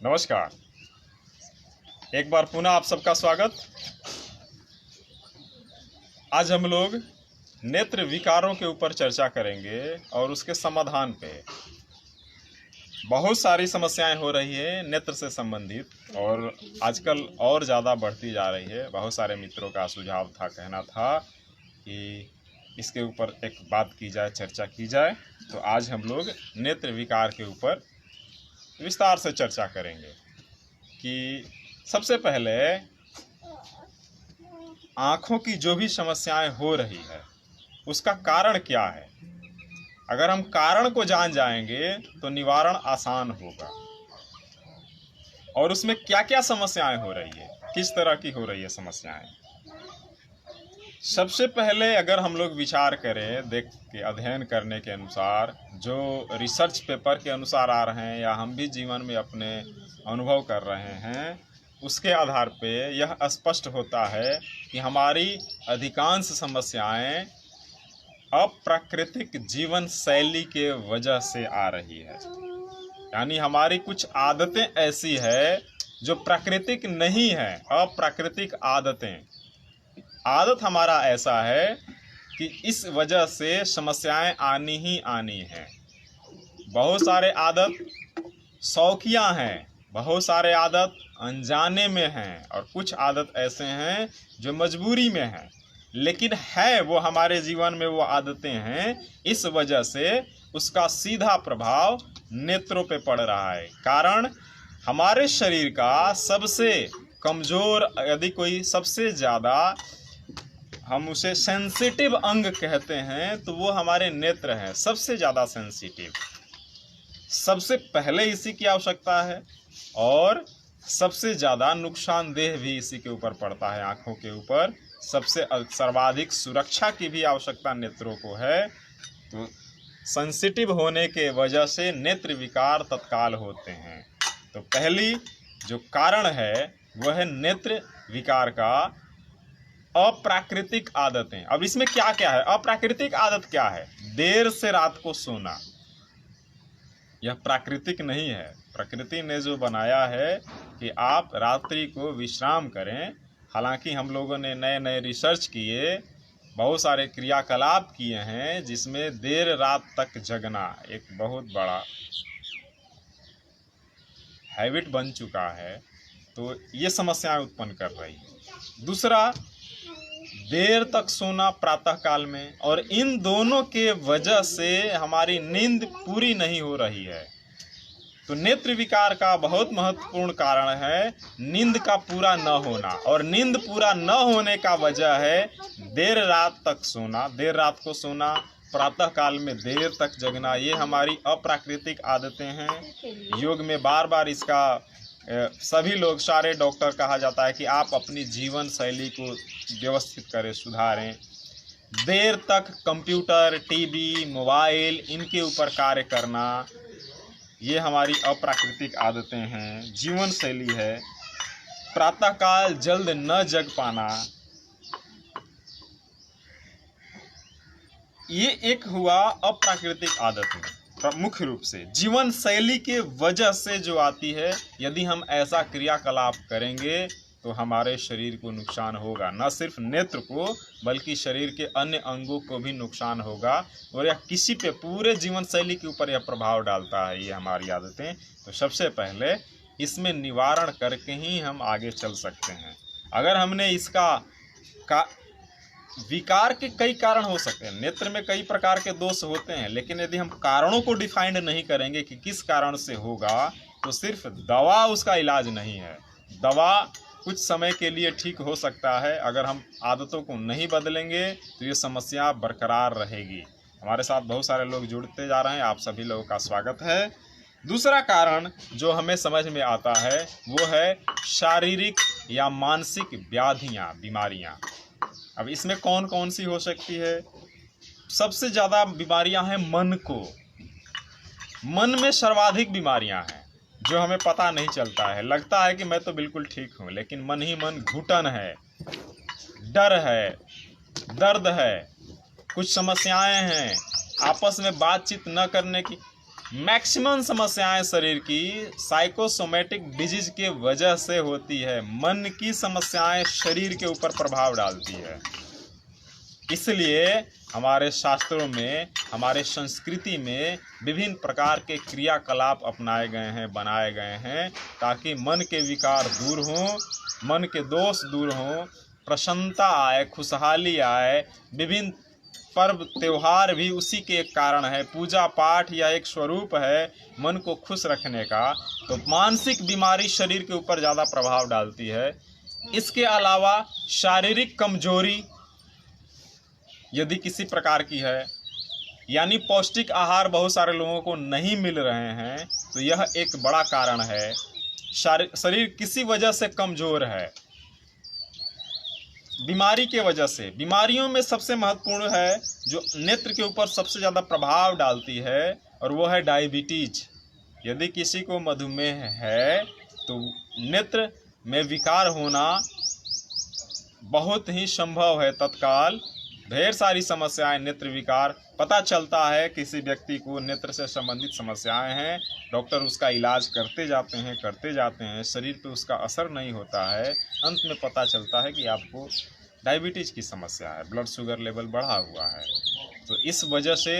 नमस्कार। एक बार पुनः आप सबका स्वागत। आज हम लोग नेत्र विकारों के ऊपर चर्चा करेंगे और उसके समाधान पे। बहुत सारी समस्याएं हो रही है नेत्र से संबंधित और आजकल और ज़्यादा बढ़ती जा रही है। बहुत सारे मित्रों का सुझाव था, कहना था कि इसके ऊपर एक बात की जाए, चर्चा की जाए। तो आज हम लोग नेत्र विकार के ऊपर विस्तार से चर्चा करेंगे कि सबसे पहले आँखों की जो भी समस्याएं हो रही है उसका कारण क्या है। अगर हम कारण को जान जाएंगे तो निवारण आसान होगा। और उसमें क्या क्या समस्याएं हो रही है, किस तरह की हो रही है समस्याएं। सबसे पहले अगर हम लोग विचार करें, देख के अध्ययन करने के अनुसार, जो रिसर्च पेपर के अनुसार आ रहे हैं या हम भी जीवन में अपने अनुभव कर रहे हैं, उसके आधार पे यह स्पष्ट होता है कि हमारी अधिकांश समस्याएं अप्राकृतिक जीवन शैली के वजह से आ रही है। यानी हमारी कुछ आदतें ऐसी है जो प्राकृतिक नहीं है, अप्राकृतिक आदतें। आदत हमारा ऐसा है कि इस वजह से समस्याएं आनी ही आनी हैं। बहुत सारे आदत शौकिया हैं, बहुत सारे आदत अनजाने में हैं और कुछ आदत ऐसे हैं जो मजबूरी में हैं, लेकिन है वो हमारे जीवन में वो आदतें हैं। इस वजह से उसका सीधा प्रभाव नेत्रों पे पड़ रहा है। कारण हमारे शरीर का सबसे कमज़ोर, यदि कोई सबसे ज़्यादा हम उसे सेंसिटिव अंग कहते हैं तो वो हमारे नेत्र हैं। सबसे ज़्यादा सेंसिटिव, सबसे पहले इसी की आवश्यकता है और सबसे ज़्यादा नुकसानदेह भी इसी के ऊपर पड़ता है, आँखों के ऊपर। सबसे सर्वाधिक सुरक्षा की भी आवश्यकता नेत्रों को है। तो सेंसिटिव होने के वजह से नेत्र विकार तत्काल होते हैं। तो पहली जो कारण है वह है नेत्र विकार का अप्राकृतिक आदतें। अब इसमें क्या क्या है? अप्राकृतिक आदत क्या है? देर से रात को सोना। यह प्राकृतिक नहीं है। प्रकृति ने जो बनाया है कि आप रात्रि को विश्राम करें। हालांकि हम लोगों ने नए नए रिसर्च किए, बहुत सारे क्रियाकलाप किए हैं जिसमें देर रात तक जगना एक बहुत बड़ा हैबिट बन चुका है। तो ये समस्याएं उत्पन्न कर रही है। दूसरा, देर तक सोना प्रातः काल में, और इन दोनों के वजह से हमारी नींद पूरी नहीं हो रही है। तो नेत्र विकार का बहुत महत्वपूर्ण कारण है नींद का पूरा न होना, और नींद पूरा न होने का वजह है देर रात तक सोना, देर रात को सोना, प्रातः काल में देर तक जगना। ये हमारी अप्राकृतिक आदतें हैं। योग में बार बार इसका सभी लोग, सारे डॉक्टर कहा जाता है कि आप अपनी जीवन शैली को व्यवस्थित करें, सुधारें। देर तक कंप्यूटर, टीवी, मोबाइल, इनके ऊपर कार्य करना, ये हमारी अप्राकृतिक आदतें हैं, जीवन शैली है। प्रातःकाल जल्द न जग पाना, ये एक हुआ अप्राकृतिक आदतें। मुख्य रूप से जीवन शैली के वजह से जो आती है। यदि हम ऐसा क्रियाकलाप करेंगे तो हमारे शरीर को नुकसान होगा, न सिर्फ नेत्र को बल्कि शरीर के अन्य अंगों को भी नुकसान होगा, और यह किसी पे पूरे जीवन शैली के ऊपर यह प्रभाव डालता है, ये हमारी आदतें। तो सबसे पहले इसमें निवारण करके ही हम आगे चल सकते हैं। अगर हमने इसका विकार के कई कारण हो सकते हैं, नेत्र में कई प्रकार के दोष होते हैं, लेकिन यदि हम कारणों को डिफाइंड नहीं करेंगे कि किस कारण से होगा, तो सिर्फ दवा उसका इलाज नहीं है। दवा कुछ समय के लिए ठीक हो सकता है, अगर हम आदतों को नहीं बदलेंगे तो ये समस्या बरकरार रहेगी। हमारे साथ बहुत सारे लोग जुड़ते जा रहे हैं, आप सभी लोगों का स्वागत है। दूसरा कारण जो हमें समझ में आता है वो है शारीरिक या मानसिक व्याधियाँ, बीमारियाँ। अब इसमें कौन कौन सी हो सकती है? सबसे ज़्यादा बीमारियां हैं मन को। मन में सर्वाधिक बीमारियां हैं जो हमें पता नहीं चलता है। लगता है कि मैं तो बिल्कुल ठीक हूँ, लेकिन मन ही मन घुटन है, डर है, दर्द है, कुछ समस्याएं हैं, आपस में बातचीत न करने की। मैक्सिमम समस्याएं शरीर की साइकोसोमेटिक डिजीज के वजह से होती है। मन की समस्याएं शरीर के ऊपर प्रभाव डालती है। इसलिए हमारे शास्त्रों में, हमारे संस्कृति में विभिन्न प्रकार के क्रियाकलाप अपनाए गए हैं, बनाए गए हैं, ताकि मन के विकार दूर हों, मन के दोष दूर हों, प्रसन्नता आए, खुशहाली आए। विभिन्न पर्व त्योहार भी उसी के एक कारण है। पूजा पाठ या एक स्वरूप है मन को खुश रखने का। तो मानसिक बीमारी शरीर के ऊपर ज़्यादा प्रभाव डालती है। इसके अलावा शारीरिक कमजोरी यदि किसी प्रकार की है, यानी पौष्टिक आहार बहुत सारे लोगों को नहीं मिल रहे हैं, तो यह एक बड़ा कारण है। शरीर किसी वजह से कमज़ोर है, बीमारी के वजह से। बीमारियों में सबसे महत्वपूर्ण है जो नेत्र के ऊपर सबसे ज़्यादा प्रभाव डालती है, और वो है डायबिटीज। यदि किसी को मधुमेह है तो नेत्र में विकार होना बहुत ही संभव है। तत्काल ढेर सारी समस्याएं, नेत्र विकार पता चलता है किसी व्यक्ति को नेत्र से संबंधित समस्याएं हैं, डॉक्टर उसका इलाज करते जाते हैं, शरीर पे उसका असर नहीं होता है। अंत में पता चलता है कि आपको डायबिटीज की समस्या है, ब्लड शुगर लेवल बढ़ा हुआ है। तो इस वजह से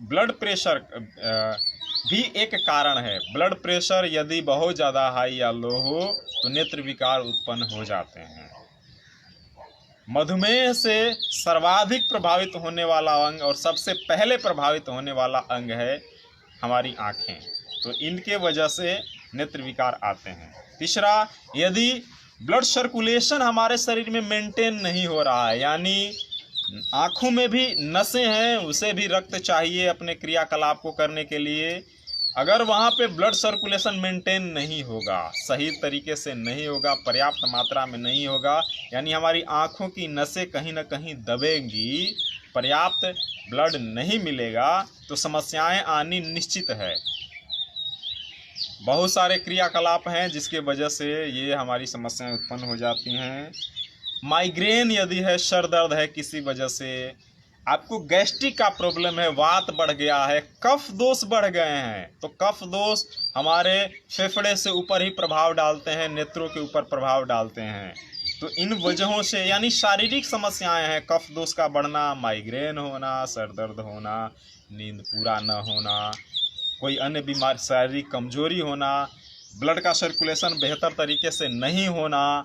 ब्लड प्रेशर भी एक कारण है। ब्लड प्रेशर यदि बहुत ज़्यादा हाई या लो हो तो नेत्र विकार उत्पन्न हो जाते हैं। मधुमेह से सर्वाधिक प्रभावित होने वाला अंग और सबसे पहले प्रभावित होने वाला अंग है हमारी आँखें। तो इनके वजह से नेत्र विकार आते हैं। तीसरा, यदि ब्लड सर्कुलेशन हमारे शरीर में मेंटेन नहीं हो रहा है, यानी आँखों में भी नसें हैं, उसे भी रक्त चाहिए अपने क्रियाकलाप को करने के लिए। अगर वहाँ पे ब्लड सर्कुलेशन मेंटेन नहीं होगा, सही तरीके से नहीं होगा, पर्याप्त मात्रा में नहीं होगा, यानी हमारी आँखों की नसें कहीं ना कहीं दबेंगी, पर्याप्त ब्लड नहीं मिलेगा, तो समस्याएं आनी निश्चित है। बहुत सारे क्रियाकलाप हैं जिसके वजह से ये हमारी समस्याएं उत्पन्न हो जाती हैं। माइग्रेन यदि है, सर दर्द है किसी वजह से, आपको गैस्ट्रिक का प्रॉब्लम है, वात बढ़ गया है, कफ दोष बढ़ गए हैं, तो कफ दोष हमारे फेफड़े से ऊपर ही प्रभाव डालते हैं, नेत्रों के ऊपर प्रभाव डालते हैं। तो इन वजहों से, यानी शारीरिक समस्याएं हैं, कफ दोष का बढ़ना, माइग्रेन होना, सर दर्द होना, नींद पूरा न होना, कोई अन्य बीमारी, शारीरिक कमजोरी होना, ब्लड का सर्कुलेशन बेहतर तरीके से नहीं होना,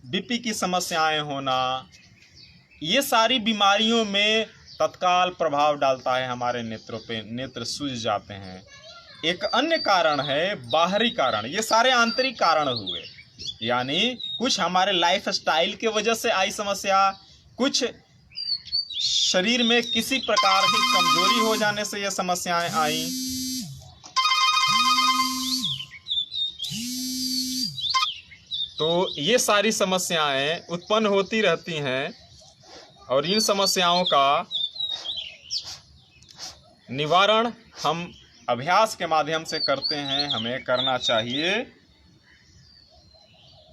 बीपी की समस्याएं होना, ये सारी बीमारियों में तत्काल प्रभाव डालता है हमारे नेत्रों पे, नेत्र सूज जाते हैं। एक अन्य कारण है बाहरी कारण। ये सारे आंतरिक कारण हुए, यानी कुछ हमारे लाइफ स्टाइल के वजह से आई समस्या, कुछ शरीर में किसी प्रकार की कमजोरी हो जाने से ये समस्याएं आई। तो ये सारी समस्याएं उत्पन्न होती रहती हैं, और इन समस्याओं का निवारण हम अभ्यास के माध्यम से करते हैं, हमें करना चाहिए।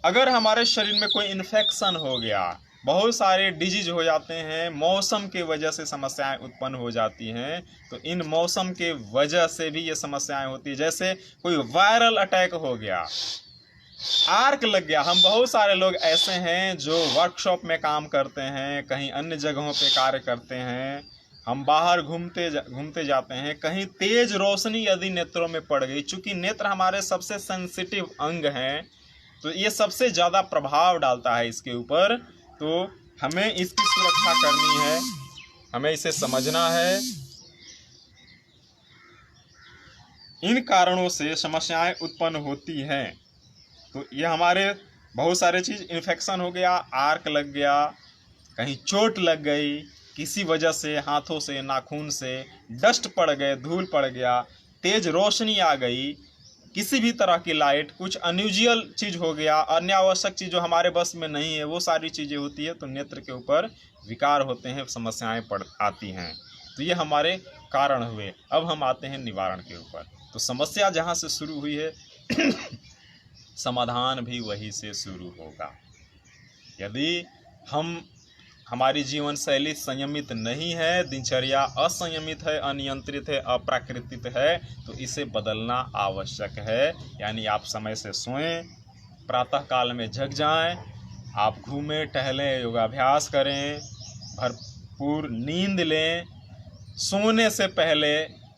अगर हमारे शरीर में कोई इन्फेक्शन हो गया, बहुत सारे डिजीज हो जाते हैं, मौसम के वजह से समस्याएं उत्पन्न हो जाती हैं, तो इन मौसम के वजह से भी ये समस्याएं होती है। जैसे कोई वायरल अटैक हो गया, आर्क लग गया। हम बहुत सारे लोग ऐसे हैं जो वर्कशॉप में काम करते हैं, कहीं अन्य जगहों पे कार्य करते हैं, हम बाहर घूमते जाते हैं, कहीं तेज रोशनी यदि नेत्रों में पड़ गई, चूँकि नेत्र हमारे सबसे सेंसिटिव अंग हैं, तो ये सबसे ज़्यादा प्रभाव डालता है इसके ऊपर। तो हमें इसकी सुरक्षा करनी है, हमें इसे समझना है। इन कारणों से समस्याएं उत्पन्न होती हैं। तो ये हमारे बहुत सारे चीज़, इन्फेक्शन हो गया, आर्क लग गया, कहीं चोट लग गई, किसी वजह से हाथों से, नाखून से डस्ट पड़ गए, धूल पड़ गया, तेज रोशनी आ गई, किसी भी तरह की लाइट, कुछ अनयूजुअल चीज़ हो गया, अन्य आवश्यक चीज़ जो हमारे बस में नहीं है, वो सारी चीज़ें होती है, तो नेत्र के ऊपर विकार होते हैं, समस्याएं आती हैं। तो ये हमारे कारण हुए। अब हम आते हैं निवारण के ऊपर। तो समस्या जहाँ से शुरू हुई है समाधान भी वहीं से शुरू होगा। यदि हम हमारी जीवन शैली संयमित नहीं है, दिनचर्या असंयमित है, अनियंत्रित है, अप्राकृतिक है, तो इसे बदलना आवश्यक है। यानी आप समय से सोएं, प्रातः काल में जग जाएं, आप घूमें टहलें, योगाभ्यास करें, भरपूर नींद लें, सोने से पहले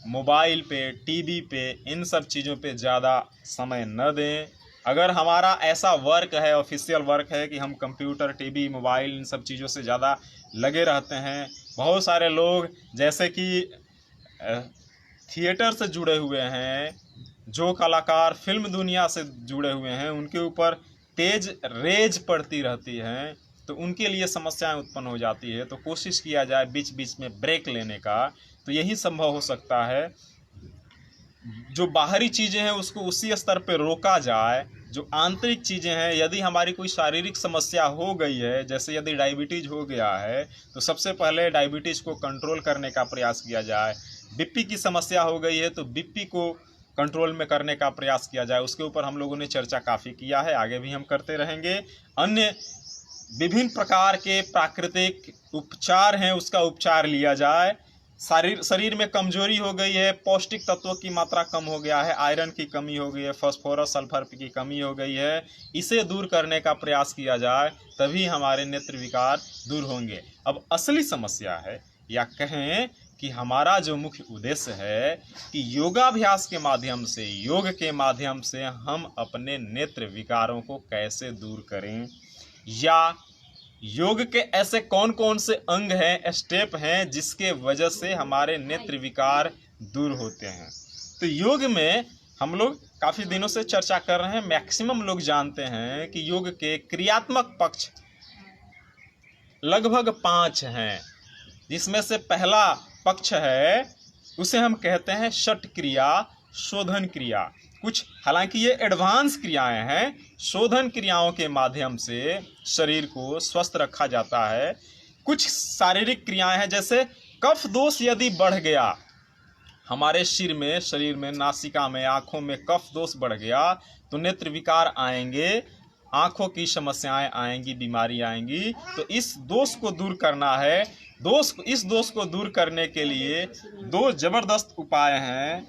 मोबाइल पे, टीवी पे, इन सब चीज़ों पे ज़्यादा समय न दें। अगर हमारा ऐसा वर्क है, ऑफिशियल वर्क है कि हम कंप्यूटर, टीवी, मोबाइल इन सब चीज़ों से ज़्यादा लगे रहते हैं, बहुत सारे लोग जैसे कि थिएटर से जुड़े हुए हैं, जो कलाकार फिल्म दुनिया से जुड़े हुए हैं, उनके ऊपर तेज रेज पड़ती रहती हैं, तो उनके लिए समस्याएं उत्पन्न हो जाती है। तो कोशिश किया जाए बीच बीच में ब्रेक लेने का, तो यही संभव हो सकता है। जो बाहरी चीज़ें हैं उसको उसी स्तर पे रोका जाए, जो आंतरिक चीज़ें हैं, यदि हमारी कोई शारीरिक समस्या हो गई है, जैसे यदि डायबिटीज़ हो गया है, तो सबसे पहले डायबिटीज़ को कंट्रोल करने का प्रयास किया जाए। बीपी की समस्या हो गई है तो बीपी को कंट्रोल में करने का प्रयास किया जाए। उसके ऊपर हम लोगों ने चर्चा काफ़ी किया है, आगे भी हम करते रहेंगे। अन्य विभिन्न प्रकार के प्राकृतिक उपचार हैं, उसका उपचार लिया जाए। शरीर में कमजोरी हो गई है, पौष्टिक तत्वों की मात्रा कम हो गया है, आयरन की कमी हो गई है, फास्फोरस सल्फर की कमी हो गई है, इसे दूर करने का प्रयास किया जाए, तभी हमारे नेत्र विकार दूर होंगे। अब असली समस्या है, या कहें कि हमारा जो मुख्य उद्देश्य है कि योगाभ्यास के माध्यम से, योग के माध्यम से हम अपने नेत्र विकारों को कैसे दूर करें, या योग के ऐसे कौन कौन से अंग हैं, स्टेप हैं, जिसके वजह से हमारे नेत्र विकार दूर होते हैं। तो योग में हम लोग काफ़ी दिनों से चर्चा कर रहे हैं। मैक्सिमम लोग जानते हैं कि योग के क्रियात्मक पक्ष लगभग 5 हैं, जिसमें से पहला पक्ष है, उसे हम कहते हैं षट क्रिया, शोधन क्रिया। कुछ हालांकि ये एडवांस क्रियाएं हैं, शोधन क्रियाओं के माध्यम से शरीर को स्वस्थ रखा जाता है। कुछ शारीरिक क्रियाएं हैं, जैसे कफ दोष यदि बढ़ गया हमारे सिर में, शरीर में, नासिका में, आँखों में कफ दोष बढ़ गया तो नेत्र विकार आएंगे, आँखों की समस्याएं आएंगी, बीमारी आएंगी। तो इस दोष को दूर करना है। इस दोष को दूर करने के लिए 2 जबरदस्त उपाय हैं।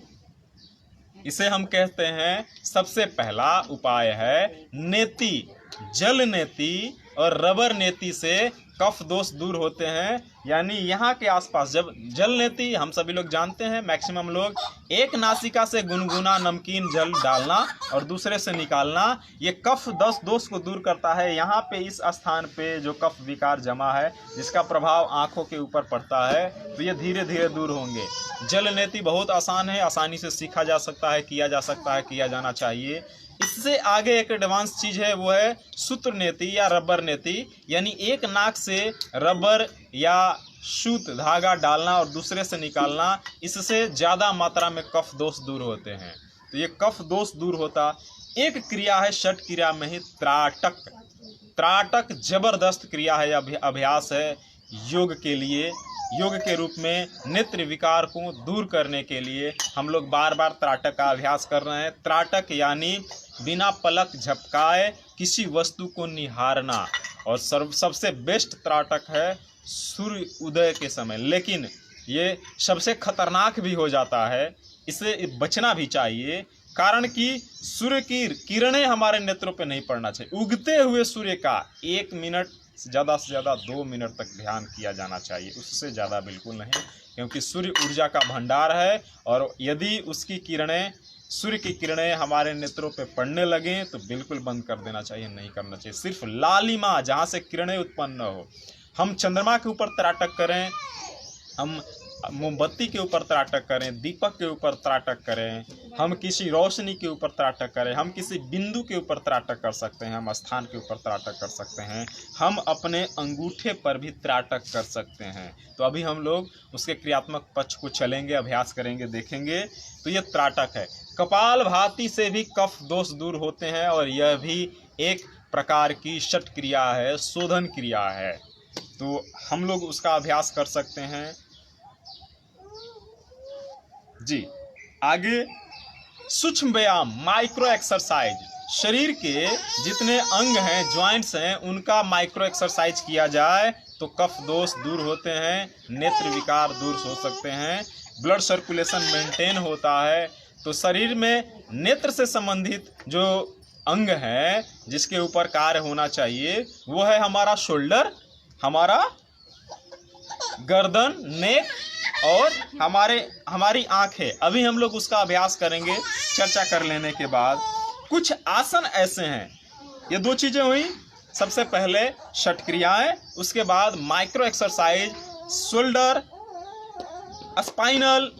इसे हम कहते हैं, सबसे पहला उपाय है नेति, जल नेति और रबर नेति से कफ दोष दूर होते हैं। यानी यहाँ के आसपास जब जल नेति, हम सभी लोग जानते हैं, मैक्सिमम लोग, एक नासिका से गुनगुना नमकीन जल डालना और दूसरे से निकालना, ये कफ दोष को दूर करता है। यहाँ पे इस स्थान पे जो कफ विकार जमा है, जिसका प्रभाव आँखों के ऊपर पड़ता है, तो ये धीरे धीरे दूर होंगे। जल नेति बहुत आसान है, आसानी से सीखा जा सकता है, किया जा सकता है, किया जाना चाहिए। इससे आगे एक एडवांस चीज़ है, वो है सूत्र नेति या रबर नेति। यानी एक नाक से रबर या सूत धागा डालना और दूसरे से निकालना, इससे ज़्यादा मात्रा में कफ दोष दूर होते हैं। तो ये कफ दोष दूर होता। एक क्रिया है षट क्रिया में ही, त्राटक। त्राटक जबरदस्त क्रिया है, अभ्यास है योग के लिए। योग के रूप में नेत्र विकार को दूर करने के लिए हम लोग बार बार त्राटक का अभ्यास कर रहे हैं। त्राटक यानी बिना पलक झपकाए किसी वस्तु को निहारना। और सबसे बेस्ट त्राटक है सूर्य उदय के समय, लेकिन ये सबसे खतरनाक भी हो जाता है, इससे बचना भी चाहिए। कारण कि सूर्य की किरणें हमारे नेत्रों पे नहीं पड़ना चाहिए। उगते हुए सूर्य का 1 मिनट से ज़्यादा 2 मिनट तक ध्यान किया जाना चाहिए, उससे ज़्यादा बिल्कुल नहीं, क्योंकि सूर्य ऊर्जा का भंडार है। और यदि उसकी किरणें, सूर्य की किरणें हमारे नेत्रों पे पड़ने लगें तो बिल्कुल बंद कर देना चाहिए, नहीं करना चाहिए। सिर्फ लालिमा, जहाँ से किरणें उत्पन्न न हो। हम चंद्रमा के ऊपर त्राटक करें, हम मोमबत्ती के ऊपर त्राटक करें, दीपक के ऊपर त्राटक करें, हम किसी रोशनी के ऊपर त्राटक करें, हम किसी बिंदु के ऊपर त्राटक कर सकते हैं, हम स्थान के ऊपर त्राटक कर सकते हैं, हम अपने अंगूठे पर भी त्राटक कर सकते हैं। तो अभी हम लोग उसके क्रियात्मक पक्ष को चलेंगे, अभ्यास करेंगे, देखेंगे। तो ये त्राटक है। कपालभाति से भी कफ दोष दूर होते हैं, और यह भी एक प्रकार की षट क्रिया है, शोधन क्रिया है। तो हम लोग उसका अभ्यास कर सकते हैं जी। आगे सूक्ष्म व्यायाम, माइक्रो एक्सरसाइज। शरीर के जितने अंग हैं, ज्वाइंट्स हैं, उनका माइक्रो एक्सरसाइज किया जाए तो कफ दोष दूर होते हैं, नेत्र विकार दूर हो सकते हैं, ब्लड सर्कुलेशन मेंटेन होता है। तो शरीर में नेत्र से संबंधित जो अंग है जिसके ऊपर कार्य होना चाहिए वो है हमारा शोल्डर, हमारा गर्दन, नेक और हमारी आंखें। अभी हम लोग उसका अभ्यास करेंगे चर्चा कर लेने के बाद। कुछ आसन ऐसे हैं, ये दो चीजें हुई, सबसे पहले षट क्रियाएं, उसके बाद micro exercise, shoulder, spinal,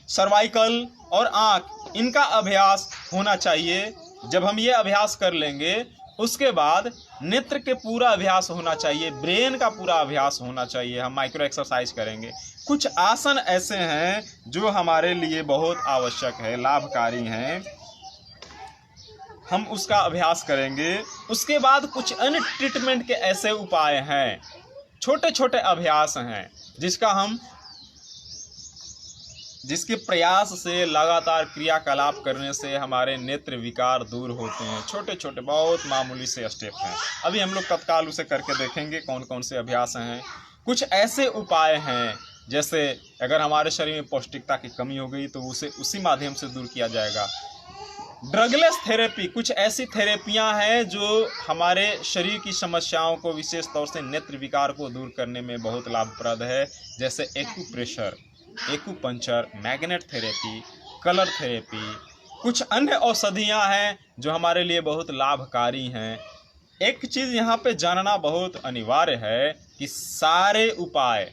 cervical और आंख, इनका अभ्यास होना चाहिए। जब हम ये अभ्यास कर लेंगे उसके बाद नेत्र के पूरा अभ्यास होना चाहिए, ब्रेन का पूरा अभ्यास होना चाहिए। हम माइक्रो एक्सरसाइज करेंगे। कुछ आसन ऐसे हैं जो हमारे लिए बहुत आवश्यक है, लाभकारी हैं, हम उसका अभ्यास करेंगे। उसके बाद कुछ अन्य ट्रीटमेंट के ऐसे उपाय हैं, छोटे छोटे अभ्यास हैं जिसके प्रयास से लगातार क्रियाकलाप करने से हमारे नेत्र विकार दूर होते हैं। छोटे छोटे बहुत मामूली से स्टेप हैं, अभी हम लोग तत्काल उसे करके देखेंगे कौन कौन से अभ्यास हैं। कुछ ऐसे उपाय हैं जैसे अगर हमारे शरीर में पौष्टिकता की कमी हो गई तो उसे उसी माध्यम से दूर किया जाएगा। ड्रगलेस थेरेपी, कुछ ऐसी थेरेपियां हैं जो हमारे शरीर की समस्याओं को, विशेष तौर से नेत्र विकार को दूर करने में बहुत लाभप्रद है, जैसे acupressure, acupuncture, magnet therapy, colour therapy. कुछ अन्य औषधियां हैं जो हमारे लिए बहुत लाभकारी हैं। एक चीज़ यहाँ पे जानना बहुत अनिवार्य है कि सारे उपाय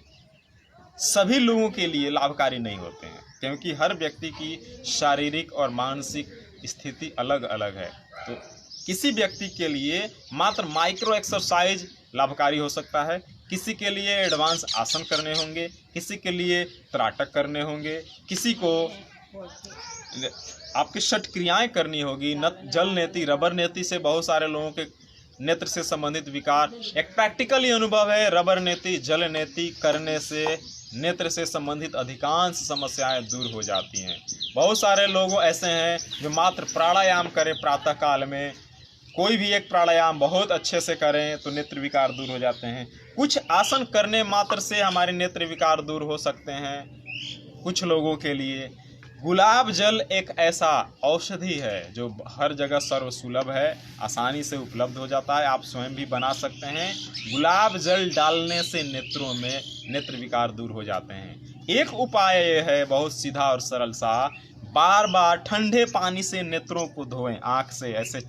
सभी लोगों के लिए लाभकारी नहीं होते हैं, क्योंकि हर व्यक्ति की शारीरिक और मानसिक स्थिति अलग अलग है। तो किसी व्यक्ति के लिए मात्र माइक्रो एक्सरसाइज लाभकारी हो सकता है, किसी के लिए एडवांस आसन करने होंगे, किसी के लिए त्राटक करने होंगे, किसी को आपकी षट क्रियाएं करनी होगी। जल नेति, रबर नेति से बहुत सारे लोगों के नेत्र से संबंधित विकार, एक प्रैक्टिकली अनुभव है, रबर नेति, जल नेति करने से नेत्र से संबंधित अधिकांश समस्याएं दूर हो जाती हैं। बहुत सारे लोग ऐसे हैं जो मात्र प्राणायाम करें, प्रातः काल में कोई भी एक प्राणायाम बहुत अच्छे से करें तो नेत्र विकार दूर हो जाते हैं। कुछ आसन करने मात्र से हमारे नेत्र विकार दूर हो सकते हैं। कुछ लोगों के लिए गुलाब जल एक ऐसा औषधि है जो हर जगह सर्वसुलभ है, आसानी से उपलब्ध हो जाता है, आप स्वयं भी बना सकते हैं। गुलाब जल डालने से नेत्रों में नेत्र विकार दूर हो जाते हैं। एक उपाय यह है बहुत सीधा और सरल सा, बार बार ठंडे पानी से नेत्रों को धोएं, आँख से ऐसे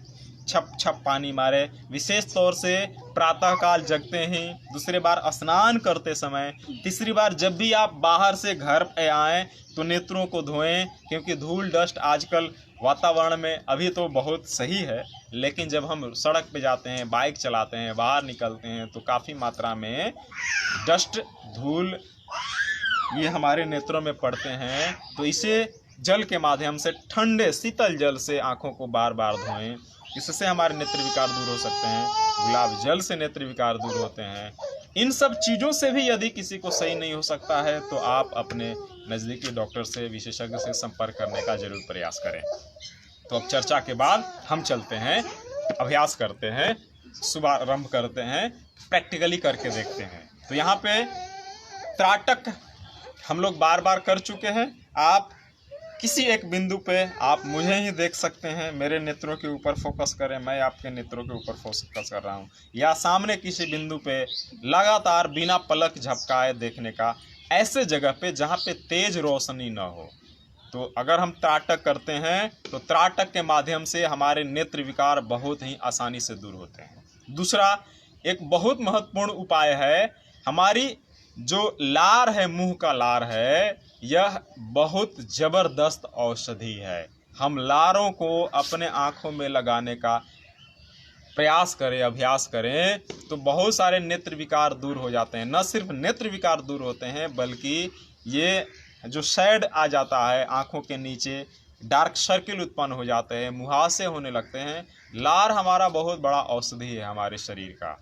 छप छप पानी मारे, विशेष तौर से प्रातःकाल जगते ही, दूसरी बार स्नान करते समय, तीसरी बार जब भी आप बाहर से घर पे आएँ तो नेत्रों को धोएं, क्योंकि धूल डस्ट आजकल वातावरण में अभी तो बहुत सही है, लेकिन जब हम सड़क पे जाते हैं, बाइक चलाते हैं, बाहर निकलते हैं तो काफ़ी मात्रा में डस्ट, धूल ये हमारे नेत्रों में पड़ते हैं। तो इसे जल के माध्यम से, ठंडे शीतल जल से आँखों को बार बार धोएं, इससे हमारे नेत्र विकार दूर हो सकते हैं। गुलाब जल से नेत्र विकार दूर होते हैं। इन सब चीज़ों से भी यदि किसी को सही नहीं हो सकता है तो आप अपने नज़दीकी डॉक्टर से, विशेषज्ञ से संपर्क करने का जरूर प्रयास करें। तो अब चर्चा के बाद हम चलते हैं, अभ्यास करते हैं, शुभारंभ करते हैं, प्रैक्टिकली करके देखते हैं। तो यहाँ पे त्राटक हम लोग बार बार कर चुके हैं। आप किसी एक बिंदु पे आप मुझे ही देख सकते हैं, मेरे नेत्रों के ऊपर फोकस करें, मैं आपके नेत्रों के ऊपर फोकस कर रहा हूँ, या सामने किसी बिंदु पे लगातार बिना पलक झपकाए देखने का, ऐसे जगह पे जहाँ पे तेज रोशनी न हो। तो अगर हम त्राटक करते हैं तो त्राटक के माध्यम से हमारे नेत्र विकार बहुत ही आसानी से दूर होते हैं। दूसरा एक बहुत महत्वपूर्ण उपाय है, हमारी जो लार है, मुंह का लार है, यह बहुत ज़बरदस्त औषधि है। हम लारों को अपने आँखों में लगाने का प्रयास करें, अभ्यास करें तो बहुत सारे नेत्र विकार दूर हो जाते हैं। न सिर्फ नेत्र विकार दूर होते हैं बल्कि ये जो शेड आ जाता है आँखों के नीचे, डार्क सर्किल उत्पन्न हो जाते हैं, मुहासे होने लगते हैं। लार हमारा बहुत बड़ा औषधि है हमारे शरीर का,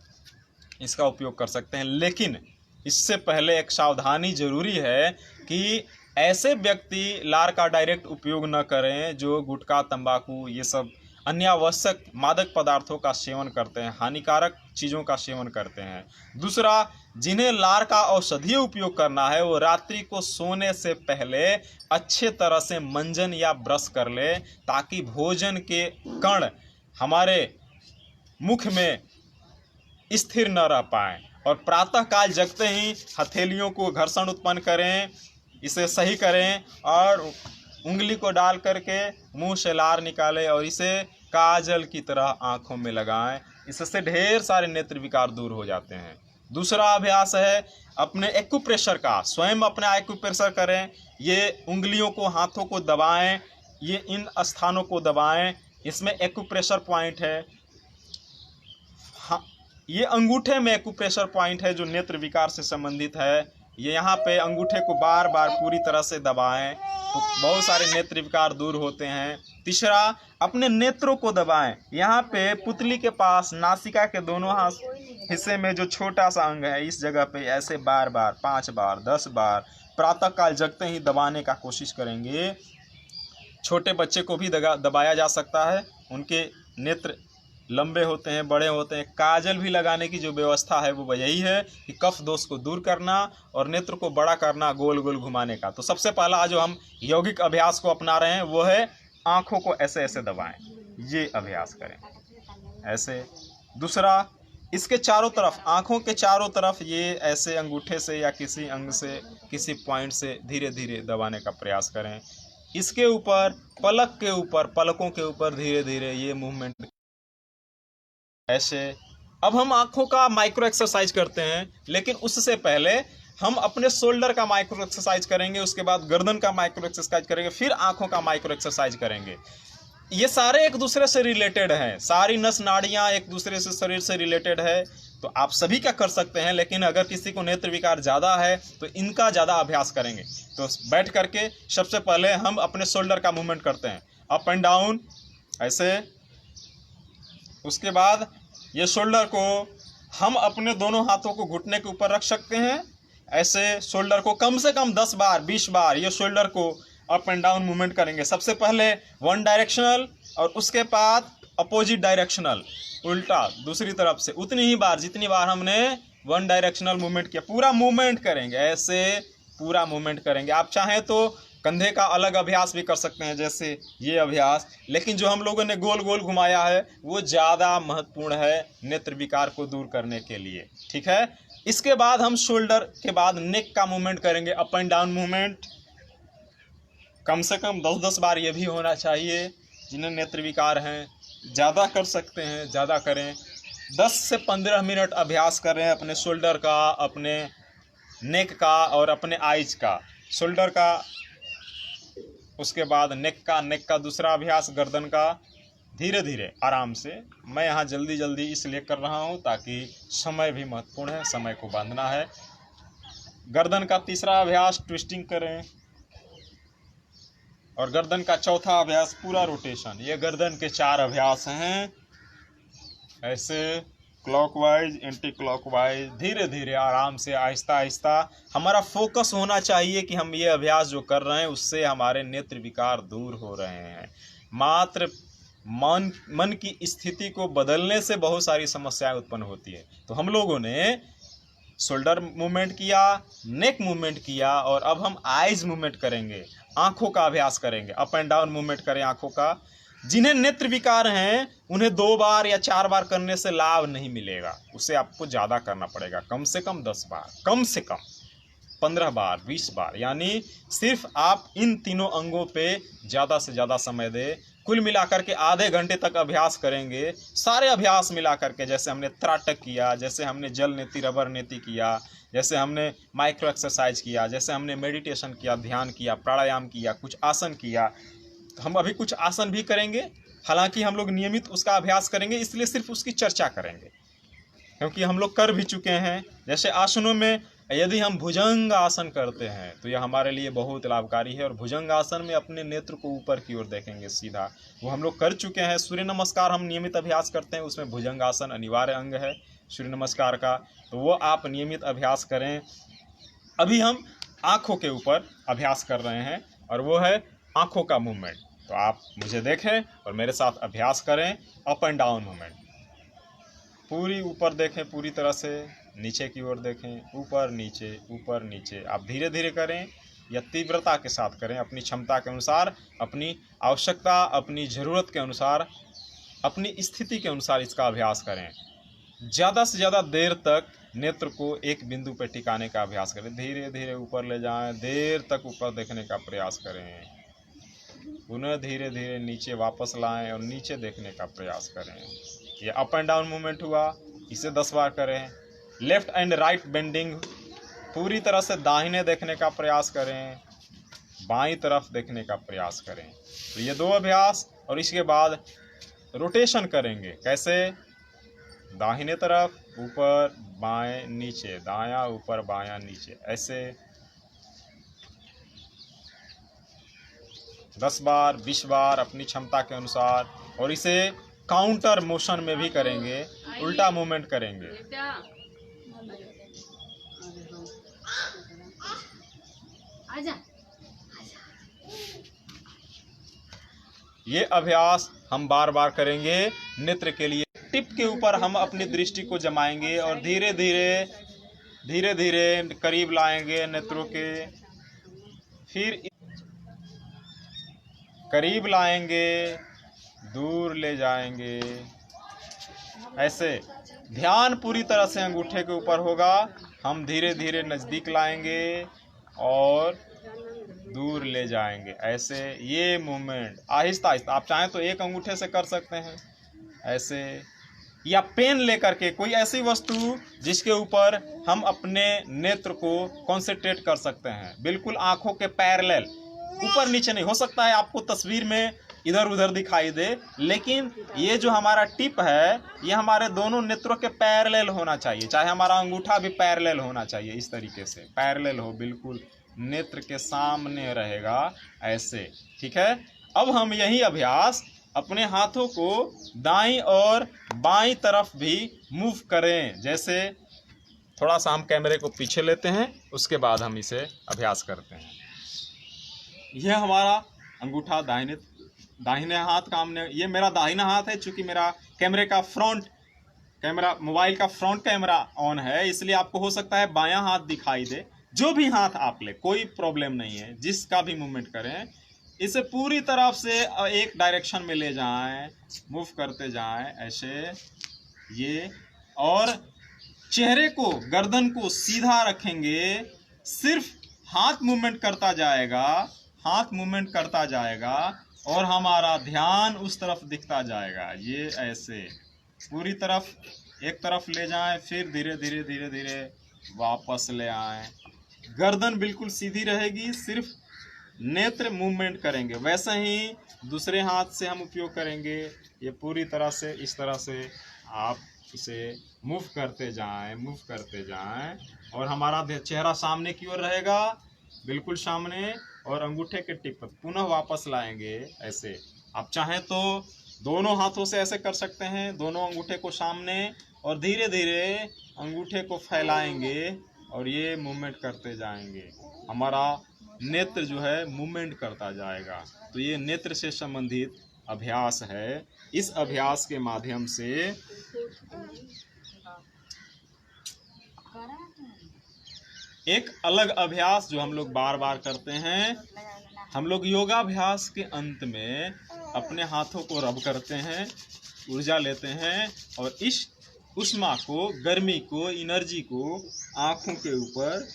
इसका उपयोग कर सकते हैं। लेकिन इससे पहले एक सावधानी जरूरी है कि ऐसे व्यक्ति लार का डायरेक्ट उपयोग न करें जो गुटखा, तंबाकू ये सब अन्यावश्यक मादक पदार्थों का सेवन करते हैं, हानिकारक चीज़ों का सेवन करते हैं। दूसरा, जिन्हें लार का औषधीय उपयोग करना है वो रात्रि को सोने से पहले अच्छे तरह से मंजन या ब्रश कर ले, ताकि भोजन के कण हमारे मुख में स्थिर न रह पाएँ, और प्रातःकाल जगते ही हथेलियों को घर्षण उत्पन्न करें, इसे सही करें और उंगली को डाल करके मुंह से लार निकालें और इसे काजल की तरह आंखों में लगाएं। इससे ढेर सारे नेत्र विकार दूर हो जाते हैं। दूसरा अभ्यास है अपने एक्यूप्रेशर का, स्वयं अपना एक्यूप्रेशर करें। ये उंगलियों को, हाथों को दबाएं, ये इन स्थानों को दबाएं, इसमें एक्यूप्रेशर पॉइंट है। हाँ, ये अंगूठे में एक्यूप्रेशर पॉइंट है जो नेत्र विकार से संबंधित है। ये यहाँ पे अंगूठे को बार बार पूरी तरह से दबाएं तो बहुत सारे नेत्र विकार दूर होते हैं। तीसरा, अपने नेत्रों को दबाएं। यहाँ पे पुतली के पास नासिका के दोनों हिस्से में जो छोटा सा अंग है, इस जगह पे ऐसे बार बार 5 बार 10 बार प्रातःकाल जगते ही दबाने का कोशिश करेंगे। छोटे बच्चे को भी दबाया जा सकता है, उनके नेत्र लंबे होते हैं, बड़े होते हैं। काजल भी लगाने की जो व्यवस्था है वो यही है कि कफ दोष को दूर करना और नेत्र को बड़ा करना, गोल गोल घुमाने का। तो सबसे पहला जो हम यौगिक अभ्यास को अपना रहे हैं वो है आँखों को ऐसे ऐसे दबाएं, ये अभ्यास करें ऐसे। दूसरा, इसके चारों तरफ, आँखों के चारों तरफ ये ऐसे अंगूठे से या किसी अंग से, किसी पॉइंट से धीरे धीरे दबाने का प्रयास करें। इसके ऊपर पलक के ऊपर, पलकों के ऊपर धीरे धीरे ये मूवमेंट ऐसे। अब हम आँखों का माइक्रो एक्सरसाइज करते हैं, लेकिन उससे पहले हम अपने शोल्डर का माइक्रो एक्सरसाइज करेंगे, उसके बाद गर्दन का माइक्रो एक्सरसाइज करेंगे, फिर आँखों का माइक्रो एक्सरसाइज करेंगे। ये सारे एक दूसरे से रिलेटेड हैं, सारी नस नाड़ियाँ एक दूसरे से शरीर से रिलेटेड है। तो आप सभी का कर सकते हैं, लेकिन अगर किसी को नेत्र विकार ज़्यादा है तो इनका ज़्यादा अभ्यास करेंगे। तो बैठ करके सबसे पहले हम अपने शोल्डर का मूवमेंट करते हैं, अप एंड डाउन ऐसे। उसके बाद ये शोल्डर को हम अपने दोनों हाथों को घुटने के ऊपर रख सकते हैं ऐसे। शोल्डर को कम से कम 10 बार 20 बार ये शोल्डर को अप एंड डाउन मूवमेंट करेंगे। सबसे पहले वन डायरेक्शनल और उसके बाद अपोजिट डायरेक्शनल, उल्टा दूसरी तरफ से, उतनी ही बार जितनी बार हमने वन डायरेक्शनल मूवमेंट किया। पूरा मूवमेंट करेंगे ऐसे, पूरा मूवमेंट करेंगे। आप चाहें तो कंधे का अलग अभ्यास भी कर सकते हैं, जैसे ये अभ्यास, लेकिन जो हम लोगों ने गोल गोल घुमाया है वो ज़्यादा महत्वपूर्ण है नेत्र विकार को दूर करने के लिए, ठीक है। इसके बाद हम शोल्डर के बाद नेक का मूवमेंट करेंगे, अप एंड डाउन मूवमेंट, कम से कम 10-10 बार ये भी होना चाहिए। जिन्हें नेत्र विकार हैं ज़्यादा कर सकते हैं, ज़्यादा करें। 10 से 15 मिनट अभ्यास करें अपने शोल्डर का, अपने नेक का और अपने आइज का। शोल्डर का, उसके बाद नेक का दूसरा अभ्यास गर्दन का, धीरे धीरे आराम से। मैं यहाँ जल्दी जल्दी इसलिए कर रहा हूँ ताकि समय भी महत्वपूर्ण है, समय को बांधना है। गर्दन का तीसरा अभ्यास ट्विस्टिंग करें, और गर्दन का चौथा अभ्यास पूरा रोटेशन। ये गर्दन के 4 अभ्यास हैं ऐसे, क्लॉकवाइज, एंटी क्लॉकवाइज, धीरे धीरे आराम से, आहिस्ता आहिस्ता। हमारा फोकस होना चाहिए कि हम ये अभ्यास जो कर रहे हैं उससे हमारे नेत्र विकार दूर हो रहे हैं। मात्र मन की स्थिति को बदलने से बहुत सारी समस्याएं उत्पन्न होती है। तो हम लोगों ने शोल्डर मूवमेंट किया, नेक मूवमेंट किया, और अब हम आइज मूवमेंट करेंगे, आँखों का अभ्यास करेंगे। अप एंड डाउन मूवमेंट करें आँखों का। जिन्हें नेत्र विकार हैं उन्हें 2 बार या 4 बार करने से लाभ नहीं मिलेगा, उसे आपको ज़्यादा करना पड़ेगा, कम से कम 10 बार, कम से कम 15 बार 20 बार, यानी सिर्फ आप इन तीनों अंगों पे ज़्यादा से ज़्यादा समय दें। कुल मिलाकर के आधे घंटे तक अभ्यास करेंगे, सारे अभ्यास मिलाकर के। जैसे हमने त्राटक किया, जैसे हमने जल नेति रबर नेति किया, जैसे हमने माइक्रो एक्सरसाइज किया, जैसे हमने मेडिटेशन किया, ध्यान किया, प्राणायाम किया, कुछ आसन किया। तो हम अभी कुछ आसन भी करेंगे, हालांकि हम लोग नियमित उसका अभ्यास करेंगे, इसलिए सिर्फ उसकी चर्चा करेंगे क्योंकि हम लोग कर भी चुके हैं। जैसे आसनों में यदि हम भुजंग आसन करते हैं तो यह हमारे लिए बहुत लाभकारी है, और भुजंग आसन में अपने नेत्र को ऊपर की ओर देखेंगे सीधा, वो हम लोग कर चुके हैं। सूर्य नमस्कार हम नियमित अभ्यास करते हैं, उसमें भुजंग आसन अनिवार्य अंग है सूर्य नमस्कार का, तो वो आप नियमित अभ्यास करें। अभी हम आँखों के ऊपर अभ्यास कर रहे हैं और वो है आँखों का मूवमेंट। तो आप मुझे देखें और मेरे साथ अभ्यास करें। अप एंड डाउन मूवमेंट, पूरी ऊपर देखें, पूरी तरह से नीचे की ओर देखें, ऊपर नीचे। आप धीरे धीरे करें या तीव्रता के साथ करें, अपनी क्षमता के अनुसार, अपनी आवश्यकता, अपनी ज़रूरत के अनुसार, अपनी स्थिति के अनुसार इसका अभ्यास करें। ज़्यादा से ज़्यादा देर तक नेत्र को एक बिंदु पर टिकाने का अभ्यास करें। धीरे धीरे ऊपर ले जाएं, देर तक ऊपर देखने का प्रयास करें। पुनः धीरे धीरे नीचे वापस लाएं और नीचे देखने का प्रयास करें। ये अप एंड डाउन मूवमेंट हुआ, इसे 10 बार करें। लेफ्ट एंड राइट बेंडिंग, पूरी तरह से दाहिने देखने का प्रयास करें, बाईं तरफ देखने का प्रयास करें। तो ये 2 अभ्यास, और इसके बाद रोटेशन करेंगे। कैसे? दाहिने तरफ, ऊपर बाएं नीचे, दायां ऊपर बायां नीचे, ऐसे 10 बार 20 बार अपनी क्षमता के अनुसार। और इसे काउंटर मोशन में भी करेंगे, उल्टा मूवमेंट करेंगे। ये अभ्यास हम बार बार करेंगे नेत्र के लिए। टिप के ऊपर हम अपनी दृष्टि को जमाएंगे और धीरे धीरे करीब लाएंगे नेत्रों के, फिर करीब लाएंगे, दूर ले जाएंगे। ऐसे ध्यान पूरी तरह से अंगूठे के ऊपर होगा। हम धीरे धीरे नज़दीक लाएंगे और दूर ले जाएंगे। ऐसे ये मूवमेंट आहिस्ता आहिस्ता, आप चाहें तो एक अंगूठे से कर सकते हैं ऐसे, या पेन लेकर के कोई ऐसी वस्तु जिसके ऊपर हम अपने नेत्र को कंसंट्रेट कर सकते हैं, बिल्कुल आंखों के पैरेलल, ऊपर नीचे नहीं। हो सकता है आपको तस्वीर में इधर उधर दिखाई दे, लेकिन ये जो हमारा टिप है ये हमारे दोनों नेत्रों के पैरेलल होना चाहिए। चाहे हमारा अंगूठा भी पैरेलल होना चाहिए, इस तरीके से पैरेलल हो, बिल्कुल नेत्र के सामने रहेगा ऐसे। ठीक है, अब हम यही अभ्यास अपने हाथों को दाईं और बाईं तरफ भी मूव करें। जैसे थोड़ा सा हम कैमरे को पीछे लेते हैं, उसके बाद हम इसे अभ्यास करते हैं। यह हमारा अंगूठा दाहिने हाथ का, हमने, ये मेरा दाहिना हाथ है। चूंकि मेरा कैमरे का मोबाइल का फ्रंट कैमरा ऑन है, इसलिए आपको हो सकता है बायां हाथ दिखाई दे। जो भी हाथ आप ले, कोई प्रॉब्लम नहीं है, जिसका भी मूवमेंट करें। इसे पूरी तरफ से एक डायरेक्शन में ले जाएं, मूव करते जाएं ऐसे ये, और चेहरे को, गर्दन को सीधा रखेंगे। सिर्फ हाथ मूवमेंट करता जाएगा और हमारा ध्यान उस तरफ दिखता जाएगा। ये ऐसे पूरी तरफ, एक तरफ ले जाएं, फिर धीरे धीरे वापस ले आएं। गर्दन बिल्कुल सीधी रहेगी, सिर्फ नेत्र मूवमेंट करेंगे। वैसे ही दूसरे हाथ से हम उपयोग करेंगे। ये पूरी तरह से, इस तरह से आप इसे मूव करते जाएं और हमारा चेहरा सामने की ओर रहेगा, बिल्कुल सामने, और अंगूठे के टिप पर पुनः वापस लाएंगे ऐसे। आप चाहें तो दोनों हाथों से ऐसे कर सकते हैं, दोनों अंगूठे को सामने, और धीरे धीरे अंगूठे को फैलाएंगे और ये मूवमेंट करते जाएंगे। हमारा नेत्र जो है मूवमेंट करता जाएगा। तो ये नेत्र से संबंधित अभ्यास है। इस अभ्यास के माध्यम से एक अलग अभ्यास जो हम लोग बार बार करते हैं, हम लोग योगाभ्यास के अंत में अपने हाथों को रब करते हैं, ऊर्जा लेते हैं और इस ऊष्मा को, गर्मी को, एनर्जी को आँखों के ऊपर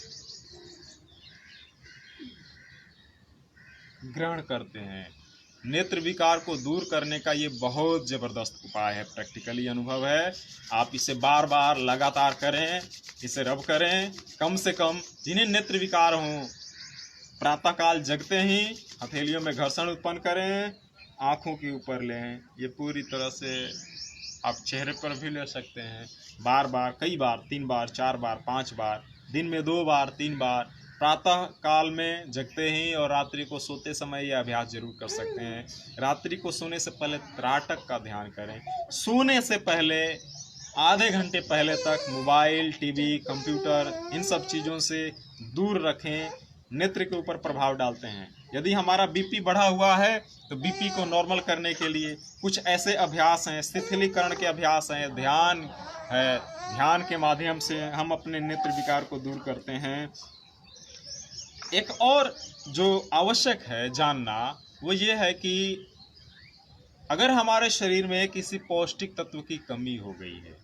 ग्रहण करते हैं। नेत्र विकार को दूर करने का ये बहुत ज़बरदस्त उपाय है, प्रैक्टिकली अनुभव है। आप इसे बार बार लगातार करें, इसे रब करें। कम से कम जिन्हें नेत्र विकार हों, प्रातःकाल जगते ही हथेलियों में घर्षण उत्पन्न करें, आँखों के ऊपर लें। ये पूरी तरह से आप चेहरे पर भी ले सकते हैं। बार बार, कई बार, 3 बार, 4 बार, 5 बार, दिन में 2 बार, 3 बार, प्रातः काल में जगते ही और रात्रि को सोते समय ये अभ्यास जरूर कर सकते हैं। रात्रि को सोने से पहले त्राटक का ध्यान करें। सोने से पहले आधे घंटे पहले तक मोबाइल, टीवी, कंप्यूटर, इन सब चीज़ों से दूर रखें। नेत्र के ऊपर प्रभाव डालते हैं। यदि हमारा बीपी बढ़ा हुआ है तो बीपी को नॉर्मल करने के लिए कुछ ऐसे अभ्यास हैं, शिथिलीकरण के अभ्यास हैं, ध्यान है, ध्यान के माध्यम से हम अपने नेत्र विकार को दूर करते हैं। एक और जो आवश्यक है जानना वो ये है कि अगर हमारे शरीर में किसी पौष्टिक तत्व की कमी हो गई है,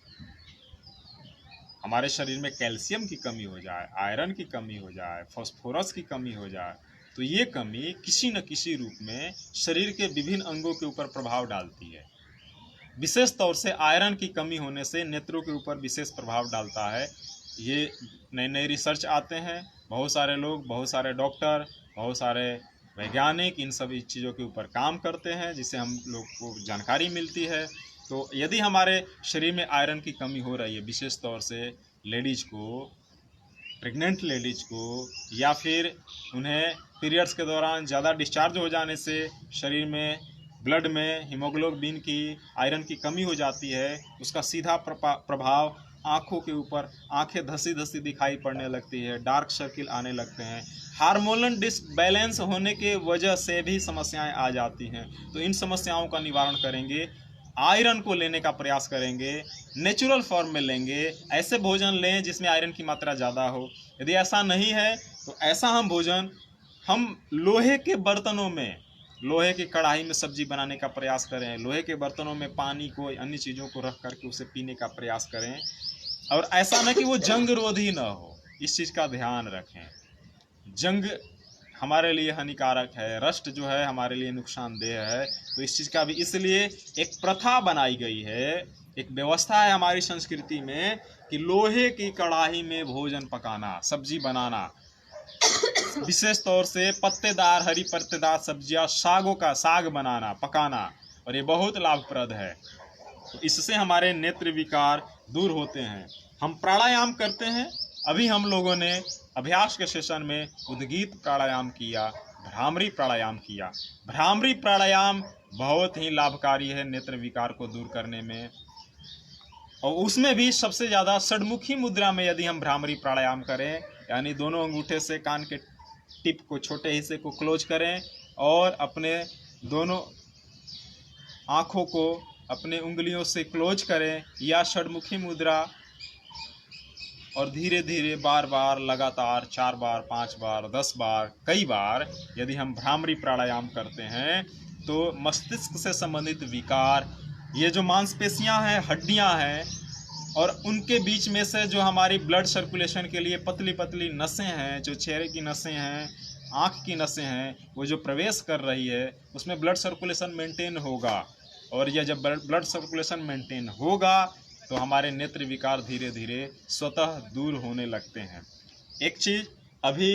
हमारे शरीर में कैल्शियम की कमी हो जाए, आयरन की कमी हो जाए, फास्फोरस की कमी हो जाए, तो ये कमी किसी न किसी रूप में शरीर के विभिन्न अंगों के ऊपर प्रभाव डालती है। विशेष तौर से आयरन की कमी होने से नेत्रों के ऊपर विशेष प्रभाव डालता है। ये नए नए रिसर्च आते हैं, बहुत सारे लोग, बहुत सारे डॉक्टर, बहुत सारे वैज्ञानिक इन सभी चीज़ों के ऊपर काम करते हैं, जिससे हम लोग को जानकारी मिलती है। तो यदि हमारे शरीर में आयरन की कमी हो रही है, विशेष तौर से लेडीज को, प्रेग्नेंट लेडीज को, या फिर उन्हें पीरियड्स के दौरान ज़्यादा डिस्चार्ज हो जाने से शरीर में ब्लड में हीमोग्लोबिन की, आयरन की कमी हो जाती है, उसका सीधा प्रभाव आँखों के ऊपर, आँखें धसी धसी दिखाई पड़ने लगती है, डार्क सर्किल आने लगते हैं, हार्मोनल डिसबैलेंस होने के वजह से भी समस्याएं आ जाती हैं। तो इन समस्याओं का निवारण करेंगे, आयरन को लेने का प्रयास करेंगे, नेचुरल फॉर्म में लेंगे, ऐसे भोजन लें जिसमें आयरन की मात्रा ज़्यादा हो। यदि ऐसा नहीं है तो ऐसा हम भोजन हम लोहे के बर्तनों में, लोहे की कढ़ाई में सब्जी बनाने का प्रयास करें, लोहे के बर्तनों में पानी को, अन्य चीज़ों को रख करके उसे पीने का प्रयास करें। और ऐसा न कि वो जंग रोधी ना हो, इस चीज़ का ध्यान रखें। जंग हमारे लिए हानिकारक है, रस्ट जो है हमारे लिए नुकसानदेह है। तो इस चीज़ का भी इसलिए एक प्रथा बनाई गई है, एक व्यवस्था है हमारी संस्कृति में कि लोहे की कढ़ाई में भोजन पकाना, सब्जी बनाना, विशेष तौर से पत्तेदार, हरी पत्तेदार सब्जियां, सागों का साग बनाना, पकाना, और ये बहुत लाभप्रद है। तो इससे हमारे नेत्र विकार दूर होते हैं। हम प्राणायाम करते हैं, अभी हम लोगों ने अभ्यास के सेशन में उद्गीत प्राणायाम किया, भ्रामरी प्राणायाम किया। भ्रामरी प्राणायाम बहुत ही लाभकारी है नेत्र विकार को दूर करने में, और उसमें भी सबसे ज़्यादा षडमुखी मुद्रा में यदि हम भ्रामरी प्राणायाम करें, यानी दोनों अंगूठे से कान के टिप को, छोटे हिस्से को क्लोज करें और अपने दोनों आँखों को अपने उंगलियों से क्लोज करें, या षडमुखी मुद्रा, और धीरे धीरे बार बार लगातार 4 बार, 5 बार, 10 बार, कई बार यदि हम भ्रामरी प्राणायाम करते हैं तो मस्तिष्क से संबंधित विकार, ये जो मांसपेशियां हैं, हड्डियां हैं, और उनके बीच में से जो हमारी ब्लड सर्कुलेशन के लिए पतली पतली नसें हैं, जो चेहरे की नसें हैं, आँख की नसें हैं, वो जो प्रवेश कर रही है उसमें ब्लड सर्कुलेशन मेंटेन होगा। और यह जब ब्लड सर्कुलेशन मेंटेन होगा तो हमारे नेत्र विकार धीरे धीरे स्वतः दूर होने लगते हैं। एक चीज़, अभी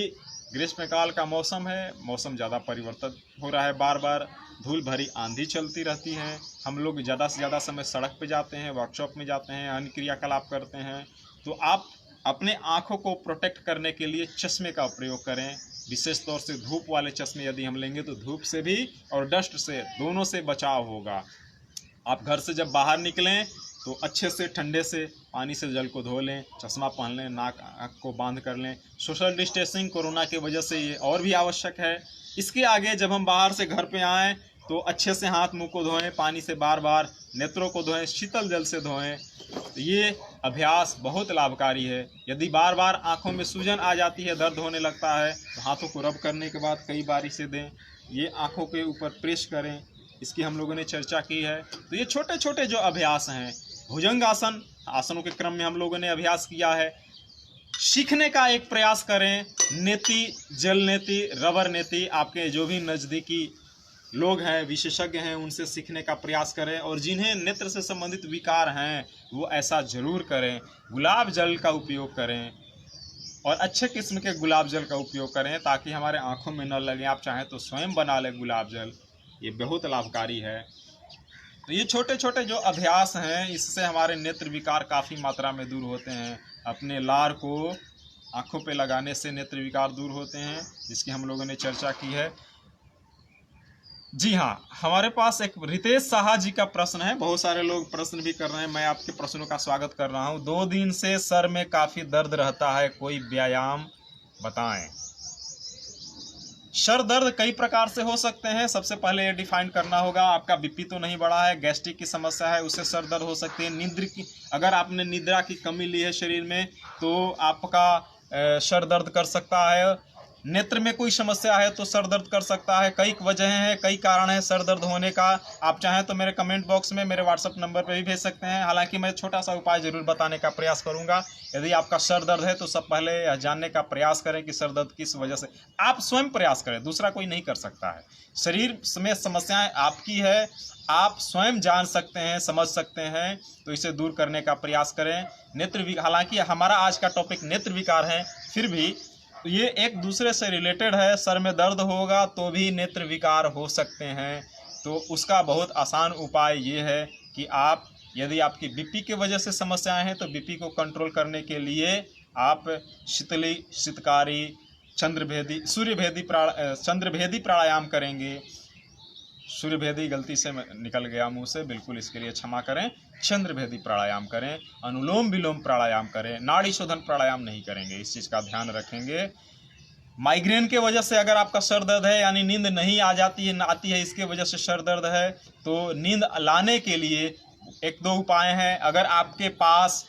ग्रीष्मकाल का मौसम है, मौसम ज़्यादा परिवर्तन हो रहा है, बार बार धूल भरी आंधी चलती रहती है, हम लोग ज़्यादा से ज़्यादा समय सड़क पे जाते हैं, वर्कशॉप में जाते हैं, अन्य क्रियाकलाप करते हैं। तो आप अपने आँखों को प्रोटेक्ट करने के लिए चश्मे का प्रयोग करें, विशेष तौर से धूप वाले चश्मे यदि हम लेंगे तो धूप से भी और डस्ट से, दोनों से बचाव होगा। आप घर से जब बाहर निकलें तो अच्छे से ठंडे से पानी से जल को धो लें, चश्मा पहन लें, नाक आँख को बांध कर लें। सोशल डिस्टेंसिंग कोरोना की वजह से ये और भी आवश्यक है। इसके आगे जब हम बाहर से घर पे आएँ तो अच्छे से हाथ मुंह को धोएं, पानी से बार बार नेत्रों को धोएं, शीतल जल से धोएं। तो ये अभ्यास बहुत लाभकारी है। यदि बार बार आँखों में सूजन आ जाती है, दर्द होने लगता है, तो हाथों को रब करने के बाद कई बारी से दें, ये आँखों के ऊपर प्रेस करें, इसकी हम लोगों ने चर्चा की है। तो ये छोटे छोटे जो अभ्यास हैं, भुजंग आसन, आसनों के क्रम में हम लोगों ने अभ्यास किया है। सीखने का एक प्रयास करें, नेति, जल नेति, रबर नेति, आपके जो भी नज़दीकी लोग हैं, विशेषज्ञ हैं, उनसे सीखने का प्रयास करें। और जिन्हें नेत्र से संबंधित विकार हैं वो ऐसा जरूर करें। गुलाब जल का उपयोग करें, और अच्छे किस्म के गुलाब जल का उपयोग करें ताकि हमारे आँखों में न लगे। आप चाहें तो स्वयं बना लें गुलाब जल, ये बहुत लाभकारी है। तो ये छोटे छोटे जो अभ्यास हैं, इससे हमारे नेत्र विकार काफ़ी मात्रा में दूर होते हैं। अपने लार को आँखों पे लगाने से नेत्र विकार दूर होते हैं, जिसकी हम लोगों ने चर्चा की है। जी हाँ, हमारे पास एक रितेश साहा जी का प्रश्न है। बहुत सारे लोग प्रश्न भी कर रहे हैं, मैं आपके प्रश्नों का स्वागत कर रहा हूँ। 2 दिन से सर में काफ़ी दर्द रहता है, कोई व्यायाम बताएं। सर दर्द कई प्रकार से हो सकते हैं। सबसे पहले ये डिफाइन करना होगा, आपका बीपी तो नहीं बढ़ा है, गैस्ट्रिक की समस्या है, उससे सर दर्द हो सकती है। नींद की, अगर आपने निद्रा की कमी ली है शरीर में तो आपका सर दर्द कर सकता है। नेत्र में कोई समस्या है तो सर दर्द कर सकता है। कई वजहें हैं, कई कारण हैं सर दर्द होने का। आप चाहें तो मेरे कमेंट बॉक्स में मेरे व्हाट्सअप नंबर पर भी भेज सकते हैं। हालांकि मैं छोटा सा उपाय जरूर बताने का प्रयास करूंगा। यदि आपका सर दर्द है तो सब पहले यह जानने का प्रयास करें कि सर दर्द किस वजह से। आप स्वयं प्रयास करें, दूसरा कोई नहीं कर सकता है। शरीर में समस्याएं आपकी है, आप स्वयं जान सकते हैं, समझ सकते हैं, तो इसे दूर करने का प्रयास करें। नेत्र, हालांकि हमारा आज का टॉपिक नेत्र विकार है, फिर भी ये एक दूसरे से रिलेटेड है। सर में दर्द होगा तो भी नेत्र विकार हो सकते हैं। तो उसका बहुत आसान उपाय ये है कि आप, यदि आपकी बीपी की वजह से समस्याएं हैं तो बीपी को कंट्रोल करने के लिए आप शीतली, शीतकारी, चंद्रभेदी प्राणायाम करेंगे। सूर्यभेदी गलती से निकल गया मुंह से, बिल्कुल इसके लिए क्षमा करें। चंद्रभेदी प्राणायाम करें, अनुलोम विलोम प्राणायाम करें, नाड़ी शोधन प्राणायाम नहीं करेंगे, इस चीज़ का ध्यान रखेंगे। माइग्रेन के वजह से अगर आपका सर दर्द है, यानी नींद नहीं आती है, इसके वजह से सर दर्द है, तो नींद लाने के लिए एक दो उपाय हैं। अगर आपके पास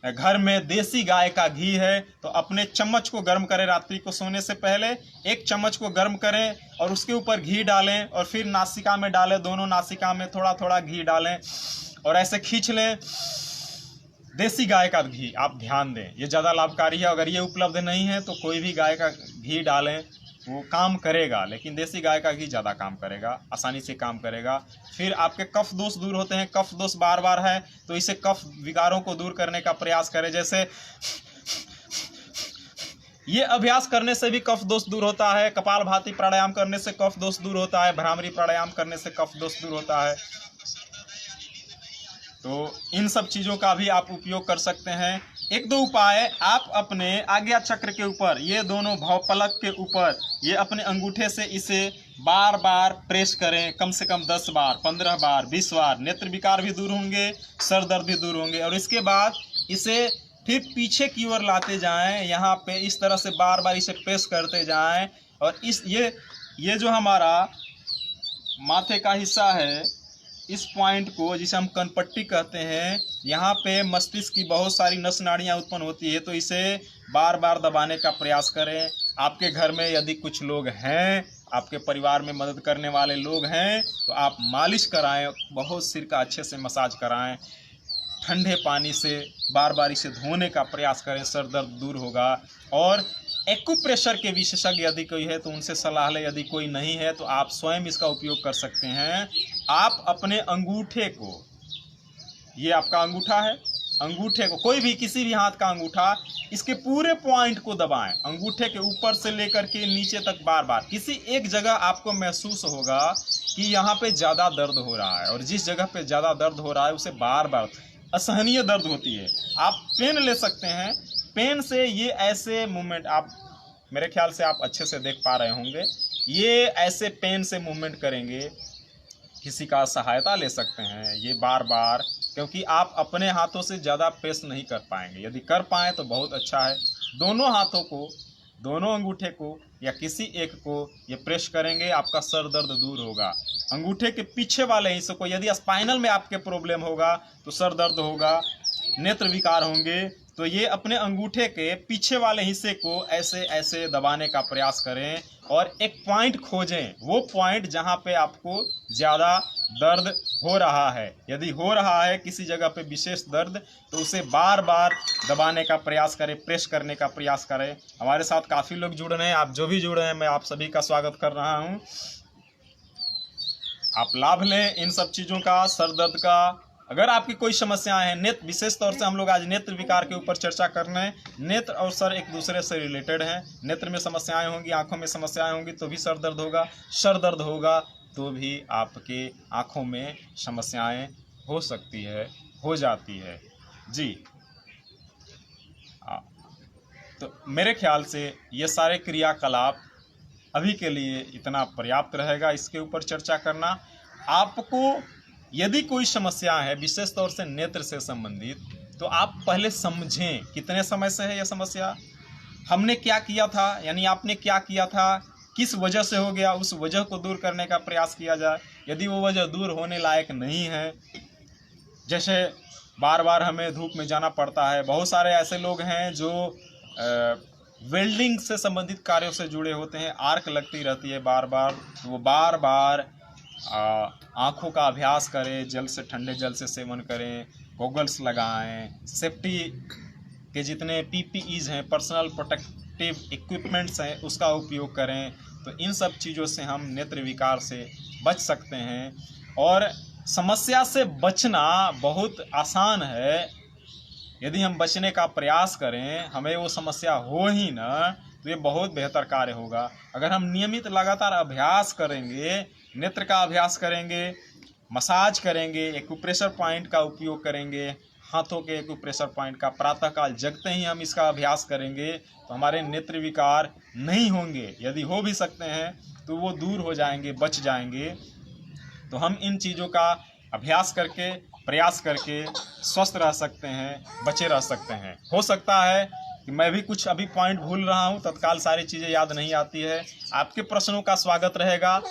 घर में देसी गाय का घी है तो अपने चम्मच को गर्म करें, रात्रि को सोने से पहले एक चम्मच को गर्म करें और उसके ऊपर घी डालें और फिर नासिका में डालें, दोनों नासिका में थोड़ा थोड़ा घी डालें और ऐसे खींच लें। देसी गाय का घी आप ध्यान दें, ये ज़्यादा लाभकारी है। अगर ये उपलब्ध नहीं है तो कोई भी गाय का घी डालें, वो काम करेगा, लेकिन देसी गाय का घी ज़्यादा काम करेगा, आसानी से काम करेगा। फिर आपके कफ दोष दूर होते हैं। कफ दोष बार बार है तो इसे कफ विकारों को दूर करने का प्रयास करें। जैसे ये अभ्यास करने से भी कफ दोष दूर होता है। कपालभाति प्राणायाम करने से कफ दोष दूर होता है। भ्रामरी प्राणायाम करने से कफ दोष दूर होता है। तो इन सब चीज़ों का भी आप उपयोग कर सकते हैं। एक दो उपाय, आप अपने आज्ञा चक्र के ऊपर, ये दोनों भवपलक के ऊपर, ये अपने अंगूठे से इसे बार बार प्रेस करें, कम से कम 10 बार, 15 बार, 20 बार। नेत्र विकार भी दूर होंगे, सर दर्द भी दूर होंगे। और इसके बाद इसे फिर पीछे की ओर लाते जाएं, यहाँ पे इस तरह से बार बार इसे प्रेस करते जाएं। और ये जो हमारा माथे का हिस्सा है, इस पॉइंट को जिसे हम कनपट्टी कहते हैं, यहाँ पे मस्तिष्क की बहुत सारी नस नाड़ियाँ उत्पन्न होती है, तो इसे बार बार दबाने का प्रयास करें। आपके घर में यदि कुछ लोग हैं, आपके परिवार में मदद करने वाले लोग हैं, तो आप मालिश कराएं, बहुत सिर का अच्छे से मसाज कराएं, ठंडे पानी से बार बार इसे धोने का प्रयास करें, सर दर्द दूर होगा। और एक्यूप्रेशर के विशेषज्ञ यदि कोई है तो उनसे सलाह लें, यदि कोई नहीं है तो आप स्वयं इसका उपयोग कर सकते हैं। आप अपने अंगूठे को, ये आपका अंगूठा है, अंगूठे को, कोई भी किसी भी हाथ का अंगूठा, इसके पूरे पॉइंट को दबाएं, अंगूठे के ऊपर से लेकर के नीचे तक बार बार। किसी एक जगह आपको महसूस होगा कि यहाँ पे ज़्यादा दर्द हो रहा है, और जिस जगह पे ज़्यादा दर्द हो रहा है उसे बार बार, असहनीय दर्द होती है। आप पेन ले सकते हैं, पेन से ये ऐसे मूवमेंट, आप मेरे ख्याल से आप अच्छे से देख पा रहे होंगे, ये ऐसे पेन से मूवमेंट करेंगे, किसी का सहायता ले सकते हैं ये बार बार, क्योंकि आप अपने हाथों से ज़्यादा प्रेस नहीं कर पाएंगे। यदि कर पाएँ तो बहुत अच्छा है। दोनों हाथों को, दोनों अंगूठे को या किसी एक को ये प्रेस करेंगे, आपका सर दर्द दूर होगा। अंगूठे के पीछे वाले हिस्से को, यदि स्पाइनल में आपके प्रॉब्लम होगा तो सर दर्द होगा, नेत्र विकार होंगे, तो ये अपने अंगूठे के पीछे वाले हिस्से को ऐसे ऐसे दबाने का प्रयास करें और एक पॉइंट खोजें, वो पॉइंट जहाँ पे आपको ज़्यादा दर्द हो रहा है। यदि हो रहा है किसी जगह पे विशेष दर्द, तो उसे बार बार दबाने का प्रयास करें, प्रेस करने का प्रयास करें। हमारे साथ काफ़ी लोग जुड़ रहे हैं, आप जो भी जुड़ रहे हैं मैं आप सभी का स्वागत कर रहा हूँ। आप लाभ लें इन सब चीज़ों का, सर दर्द का। अगर आपकी कोई समस्याएं हैं, नेत्र, विशेष तौर से हम लोग आज नेत्र विकार के ऊपर चर्चा कर रहे हैं। नेत्र और सर एक दूसरे से रिलेटेड हैं। नेत्र में समस्याएं होंगी, आंखों में समस्याएं होंगी तो भी सर दर्द होगा, सर दर्द होगा तो भी आपके आंखों में समस्याएं हो सकती है, हो जाती है जी। तो मेरे ख्याल से ये सारे क्रियाकलाप अभी के लिए इतना पर्याप्त रहेगा, इसके ऊपर चर्चा करना। आपको यदि कोई समस्या है विशेष तौर से नेत्र से संबंधित, तो आप पहले समझें कितने समय से है यह समस्या, हमने क्या किया था, यानी आपने क्या किया था, किस वजह से हो गया, उस वजह को दूर करने का प्रयास किया जाए। यदि वो वजह दूर होने लायक नहीं है, जैसे बार बार हमें धूप में जाना पड़ता है, बहुत सारे ऐसे लोग हैं जो वेल्डिंग से संबंधित कार्यों से जुड़े होते हैं, आर्क लगती रहती है बार बार, तो वो बार बार आँखों का अभ्यास करें, जल से ठंडे जल से सेवन करें, गॉगल्स लगाएं, सेफ्टी के जितने PPEs हैं, पर्सनल प्रोटेक्टिव इक्विपमेंट्स हैं, उसका उपयोग करें। तो इन सब चीज़ों से हम नेत्र विकार से बच सकते हैं। और समस्या से बचना बहुत आसान है, यदि हम बचने का प्रयास करें, हमें वो समस्या हो ही ना, तो ये बहुत बेहतर कार्य होगा। अगर हम नियमित लगातार अभ्यास करेंगे, नेत्र का अभ्यास करेंगे, मसाज करेंगे, एक्यूप्रेशर पॉइंट का उपयोग करेंगे, हाथों के एक्यूप्रेशर पॉइंट का प्रातःकाल जगते ही हम इसका अभ्यास करेंगे, तो हमारे नेत्र विकार नहीं होंगे। यदि हो भी सकते हैं तो वो दूर हो जाएंगे, बच जाएंगे। तो हम इन चीज़ों का अभ्यास करके, प्रयास करके स्वस्थ रह सकते हैं, बचे रह सकते हैं। हो सकता है कि मैं भी कुछ अभी पॉइंट भूल रहा हूं, तत्काल सारी चीज़ें याद नहीं आती है। आपके प्रश्नों का स्वागत रहेगा।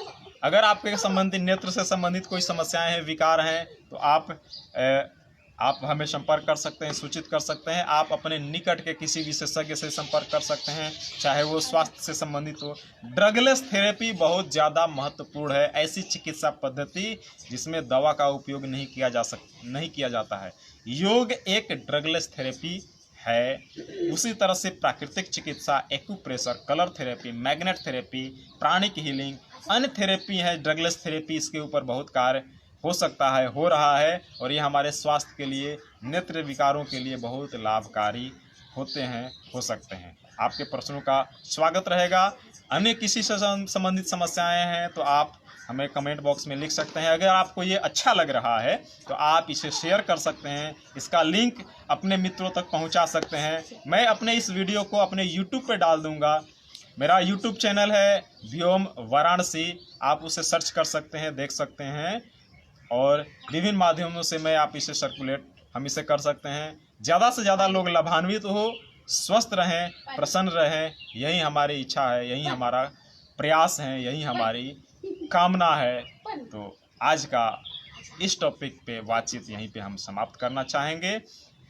अगर आपके संबंधित नेत्र से संबंधित कोई समस्याएं हैं, विकार हैं, तो आप हमें संपर्क कर सकते हैं, सूचित कर सकते हैं। आप अपने निकट के किसी विशेषज्ञ से संपर्क कर सकते हैं, चाहे वो स्वास्थ्य से संबंधित हो। ड्रगलेस थेरेपी बहुत ज़्यादा महत्वपूर्ण है, ऐसी चिकित्सा पद्धति जिसमें दवा का उपयोग नहीं किया जाता है। योग एक ड्रगलेस थेरेपी है। उसी तरह से प्राकृतिक चिकित्सा, acupressure, colour therapy, magnet therapy, pranic healing, अन्य थेरेपी है, ड्रगलेस थेरेपी, इसके ऊपर बहुत कार्य हो सकता है, हो रहा है, और ये हमारे स्वास्थ्य के लिए, नेत्र विकारों के लिए बहुत लाभकारी होते हैं, हो सकते हैं। आपके प्रश्नों का स्वागत रहेगा। अन्य किसी से संबंधित समस्याएं हैं तो आप हमें कमेंट बॉक्स में लिख सकते हैं। अगर आपको ये अच्छा लग रहा है तो आप इसे शेयर कर सकते हैं, इसका लिंक अपने मित्रों तक पहुंचा सकते हैं। मैं अपने इस वीडियो को अपने YouTube पे डाल दूंगा। मेरा YouTube चैनल है व्योम वाराणसी, आप उसे सर्च कर सकते हैं, देख सकते हैं, और विभिन्न माध्यमों से हम इसे कर सकते हैं। ज़्यादा से ज़्यादा लोग लाभान्वित हो, स्वस्थ रहें, प्रसन्न रहें, यही हमारी इच्छा है, यही हमारा प्रयास है, यही हमारी कामना है। तो आज का इस टॉपिक पे बातचीत यहीं पे हम समाप्त करना चाहेंगे।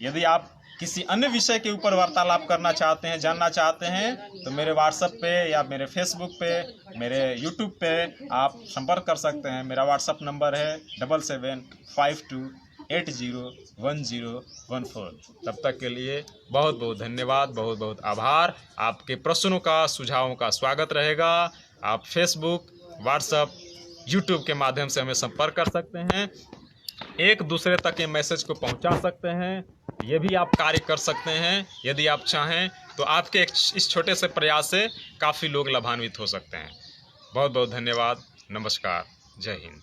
यदि आप किसी अन्य विषय के ऊपर वार्तालाप करना चाहते हैं, जानना चाहते हैं, तो मेरे व्हाट्सएप पे या मेरे फेसबुक पे, मेरे यूट्यूब पे आप संपर्क कर सकते हैं। मेरा व्हाट्सएप नंबर है 7752801014। तब तक के लिए बहुत बहुत धन्यवाद, बहुत बहुत आभार। आपके प्रश्नों का, सुझावों का स्वागत रहेगा। आप फेसबुक, व्हाट्सएप, यूट्यूब के माध्यम से हमें संपर्क कर सकते हैं, एक दूसरे तक ये मैसेज को पहुंचा सकते हैं। ये भी आप कार्य कर सकते हैं यदि आप चाहें, तो आपके इस छोटे से प्रयास से काफ़ी लोग लाभान्वित हो सकते हैं। बहुत बहुत धन्यवाद, नमस्कार, जय हिंद।